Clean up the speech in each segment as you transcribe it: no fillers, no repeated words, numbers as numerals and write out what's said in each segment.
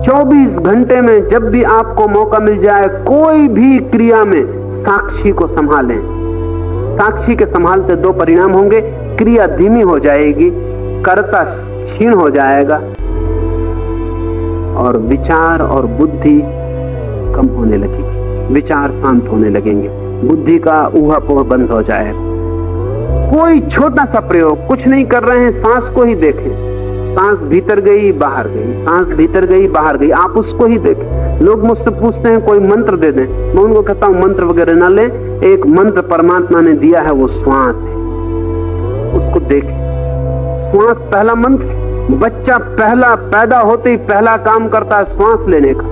24 घंटे में जब भी आपको मौका मिल जाए, कोई भी क्रिया में साक्षी को संभालें। साक्षी के संभालते दो परिणाम होंगे, क्रिया धीमी हो जाएगी, कर्ता क्षीण हो जाएगा और विचार और बुद्धि कम होने लगेगी, विचार शांत होने लगेंगे, बुद्धि का ऊहापोह बंद हो जाएगा। कोई छोटा सा प्रयोग, कुछ नहीं कर रहे हैं, सांस को ही देखें, सांस भीतर गई बाहर गई, सांस भीतर गई बाहर गई, आप उसको ही देखें। लोग मुझसे पूछते हैं कोई मंत्र दे दें, मैं उनको कहता हूं मंत्र वगैरह ना लें, एक मंत्र परमात्मा ने दिया है, वो श्वास है, उसको देखें। श्वास पहला मंत्र है। बच्चा पहला पैदा होते ही पहला काम करता है श्वास लेने का,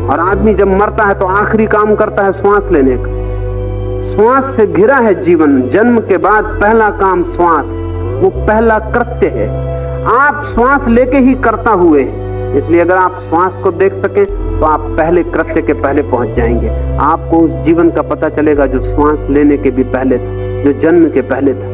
और आदमी जब मरता है तो आखिरी काम करता है श्वास लेने का। श्वास से घिरा है जीवन, जन्म के बाद पहला काम श्वास, वो पहला कृत्य है। आप श्वास लेके ही करता हुए, इसलिए अगर आप श्वास को देख सकें तो आप पहले कृत्य के पहले पहुंच जाएंगे। आपको उस जीवन का पता चलेगा जो श्वास लेने के भी पहले था, जो जन्म के पहले था।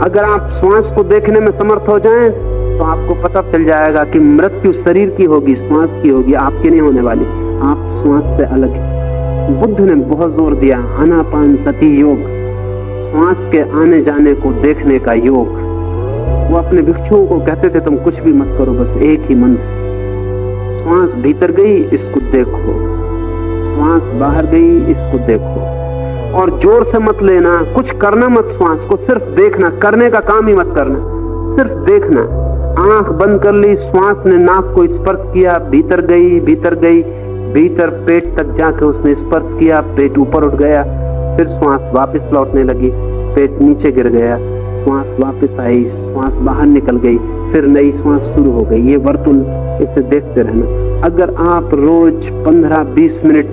अगर आप श्वास को देखने में समर्थ हो जाएं तो आपको पता चल जाएगा कि मृत्यु शरीर की होगी, श्वास की होगी, आपकी नहीं होने वाली। आप श्वास से अलग है। बुद्ध ने बहुत जोर दिया आनापान सती योग, श्वास के आने जाने को देखने का योग। वो अपने भिक्षुओं को कहते थे तुम कुछ भी मत करो, बस एक ही मंत्र, श्वास भीतर गई इसको देखो, श्वास बाहर गई इसको देखो, और जोर से मत लेना, कुछ करना मत, श्वास को सिर्फ देखना, करने का काम ही मत करना, सिर्फ देखना। आंख बंद कर ली, श्वास ने नाक को स्पर्श किया, भीतर गई, भीतर गई, भीतर पेट तक जाके उसने स्पर्श किया, पेट ऊपर उठ गया, फिर श्वास वापस लौटने लगी, पेट नीचे गिर गया, श्वास वापस आई, श्वास बाहर निकल गई, फिर नई श्वास शुरू हो गई। ये वर्तुल, इसे देखते रहना। अगर आप रोज 15-20 मिनट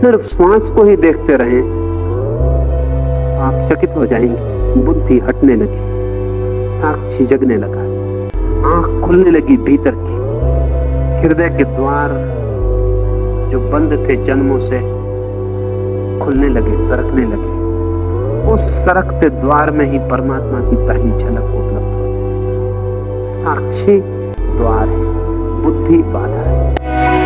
सिर्फ श्वास को ही देखते रहें, आप चकित हो जाएंगे, बुद्धि हटने लगी, साक्षी जगने लगा, आंख खुलने लगी भीतर की, हृदय के द्वार जो बंद थे जन्मों से खुलने लगे, सरकने लगे। उस सरकते द्वार में ही परमात्मा की पहली झलक उपलब्ध हो। साक्षी द्वार है, बुद्धि बाधा है।